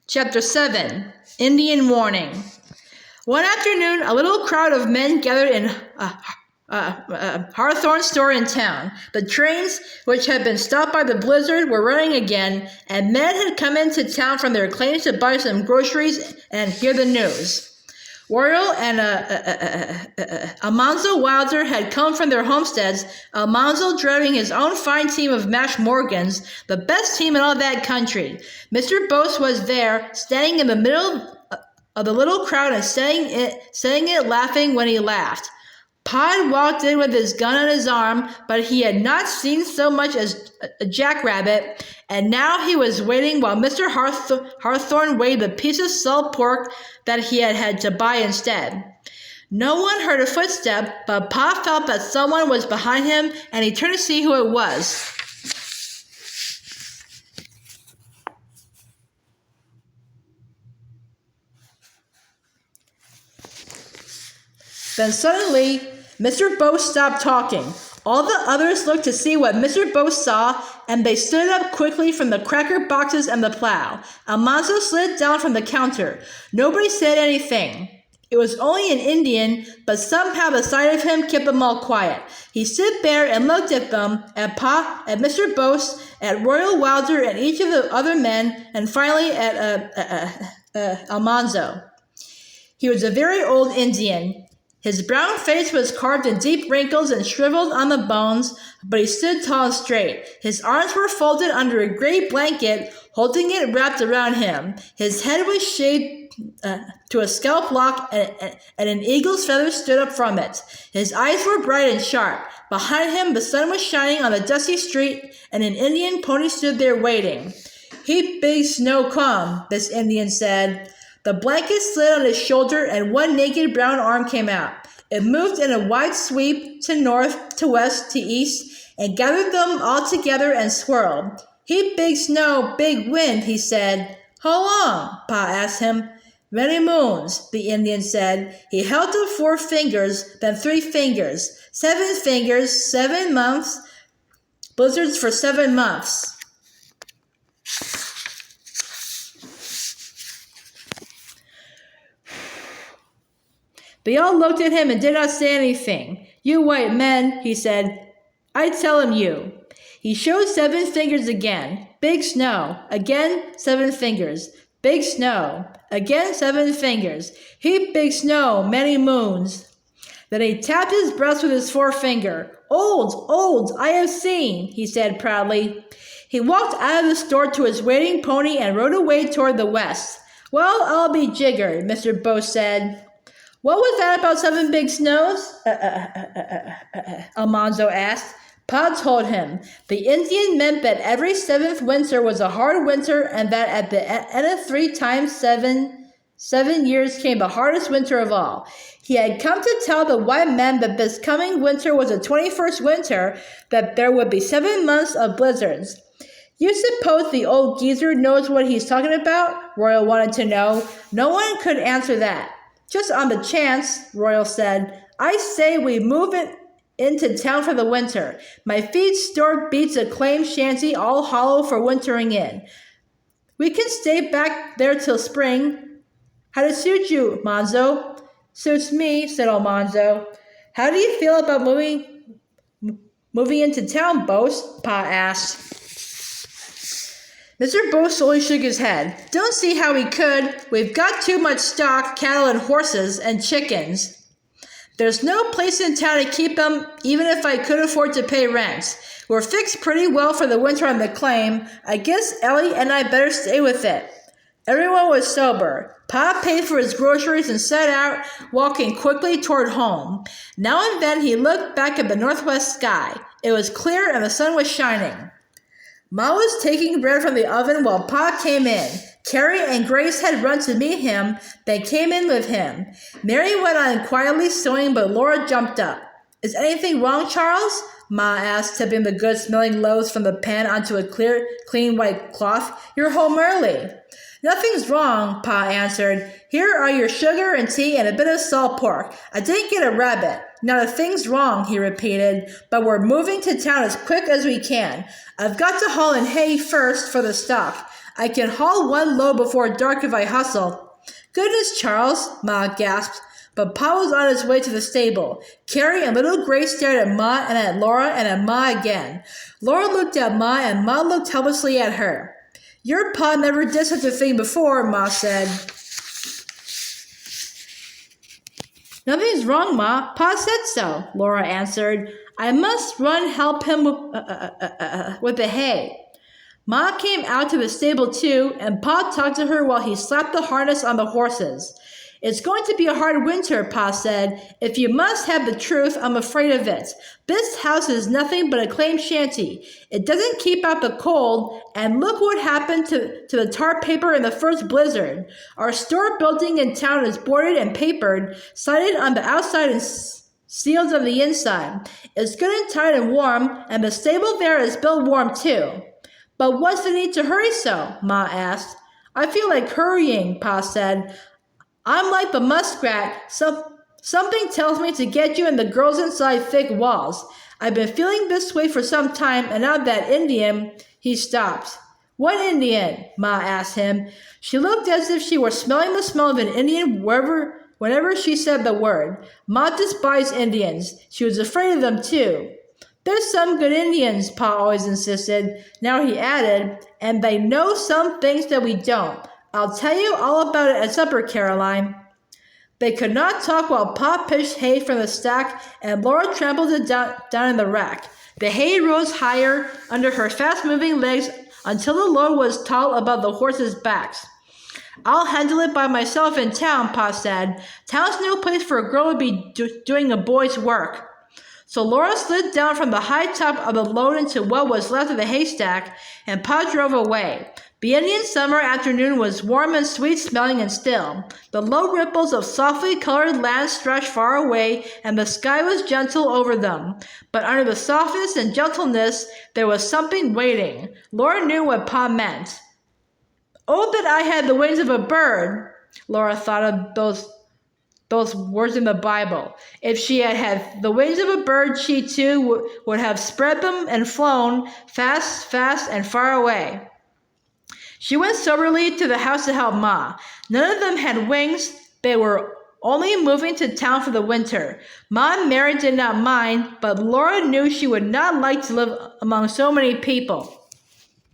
Chapter 7, Indian Warning. One afternoon, a little crowd of men gathered in Hawthorne's store in town. The trains, which had been stopped by the blizzard, were running again, and men had come into town from their claims to buy some groceries and hear the news. Royal and Almanzo Wilder had come from their homesteads, Almanzo driving his own fine team of Mash Morgans, the best team in all that country. Mr. Bose was there, standing in the middle of the little crowd and saying it laughing when he laughed. Pod walked in with his gun on his arm, but he had not seen so much as a jackrabbit, and now he was waiting while Mr. Hawthorne weighed the piece of salt pork that he had to buy instead. No one heard a footstep, but Pa felt that someone was behind him, and he turned to see who it was. Then suddenly, Mr. Bose stopped talking. All the others looked to see what Mr. Bose saw, and they stood up quickly from the cracker boxes and the plow. Almanzo slid down from the counter. Nobody said anything. It was only an Indian, but somehow the sight of him kept them all quiet. He stood there and looked at them, at Pa, at Mr. Bose, at Royal Wilder, and each of the other men, and finally at Almanzo. He was a very old Indian. His brown face was carved in deep wrinkles and shriveled on the bones, but he stood tall and straight. His arms were folded under a gray blanket, holding it wrapped around him. His head was shaved to a scalp lock, and an eagle's feather stood up from it. His eyes were bright and sharp. Behind him, the sun was shining on the dusty street, and an Indian pony stood there waiting. "Heap big snow come," this Indian said. The blanket slid on his shoulder, and one naked brown arm came out. It moved in a wide sweep to north, to west, to east, and gathered them all together and swirled. "Heap big snow, big wind," he said. "How long?" Pa asked him. "Many moons," the Indian said. He held up 4 fingers, then 3 fingers. 7 fingers, 7 months. Blizzards for 7 months. They all looked at him and did not say anything. "You white men," he said, "I tell him you." He showed 7 fingers again. "Big snow." Again, 7 fingers. "Big snow." Again, 7 fingers. "Heap big snow, many moons." Then he tapped his breast with his forefinger. Old, I have seen," he said proudly. He walked out of the store to his waiting pony and rode away toward the west. "Well, I'll be jiggered," Mr. Bose said. "What was that about 7 big snows?" Almanzo asked. Pa told him. The Indian meant that every 7th winter was a hard winter, and that at the end of 3 times 7 years came the hardest winter of all. He had come to tell the white men that this coming winter was the 21st winter, that there would be 7 months of blizzards. "You suppose the old geezer knows what he's talking about?" Royal wanted to know. No one could answer that. "Just on the chance," Royal said, "I say we move into town for the winter. My feed store beats a claim shanty all hollow for wintering in. We can stay back there till spring. How does it suit you, Almanzo?" "Suits me," said Almanzo. "How do you feel about moving into town, Bose?" Pa asked. Mr. Bose slowly shook his head. "Don't see how we could. We've got too much stock, cattle and horses, and chickens. There's no place in town to keep them, even if I could afford to pay rent. We're fixed pretty well for the winter on the claim. I guess Ellie and I better stay with it." Everyone was sober. Pa paid for his groceries and set out, walking quickly toward home. Now and then he looked back at the northwest sky. It was clear and the sun was shining. Ma was taking bread from the oven while Pa came in. Carrie and Grace had run to meet him, then came in with him. Mary went on quietly sewing, but Laura jumped up. "Is anything wrong, Charles?" Ma asked, tipping the good-smelling loaves from the pan onto a clean white cloth. "You're home early." "Nothing's wrong," Pa answered. "Here are your sugar and tea and a bit of salt pork. I didn't get a rabbit." "Not a thing's wrong," he repeated, "but we're moving to town as quick as we can. I've got to haul in hay first for the stock. I can haul one load before dark if I hustle." "Goodness, Charles," Ma gasped. But Pa was on his way to the stable. Carrie and little Grace stared at Ma and at Laura and at Ma again. Laura looked at Ma and Ma looked helplessly at her. "Your Pa never did such a thing before," Ma said. "Nothing's wrong, Ma. Pa said so," Laura answered. "I must run help him with the hay." Ma came out to the stable too, and Pa talked to her while he slapped the harness on the horses. "It's going to be a hard winter," Pa said. "If you must have the truth, I'm afraid of it. This house is nothing but a claim shanty. It doesn't keep out the cold, and look what happened to the tar paper in the first blizzard. Our store building in town is boarded and papered, sided on the outside and sealed on the inside. It's good and tight and warm, and the stable there is built warm too." "But what's the need to hurry so?" Ma asked. "I feel like hurrying," Pa said. "I'm like the muskrat. Something tells me to get you and the girls inside thick walls. I've been feeling this way for some time, and now that Indian—" He stopped. "What Indian?" Ma asked him. She looked as if she were smelling the smell of an Indian whenever she said the word. Ma despised Indians. She was afraid of them too. "There's some good Indians," Pa always insisted. Now he added, "and they know some things that we don't. I'll tell you all about it at supper, Caroline." They could not talk while Pa pitched hay from the stack and Laura trampled it down in the rack. The hay rose higher under her fast-moving legs until the load was tall above the horses' backs. "I'll handle it by myself in town," Pa said. "Town's no place for a girl to be doing a boy's work." So Laura slid down from the high top of the load into what was left of the haystack, and Pa drove away. The Indian summer afternoon was warm and sweet-smelling and still. The low ripples of softly colored land stretched far away, and the sky was gentle over them. But under the softness and gentleness, there was something waiting. Laura knew what Pa meant. "Oh, that I had the wings of a bird!" Laura thought of those words in the Bible. If she had had the wings of a bird, she too would have spread them and flown fast, fast, and far away. She went soberly to the house to help Ma. None of them had wings. They were only moving to town for the winter. Ma and Mary did not mind, but Laura knew she would not like to live among so many people.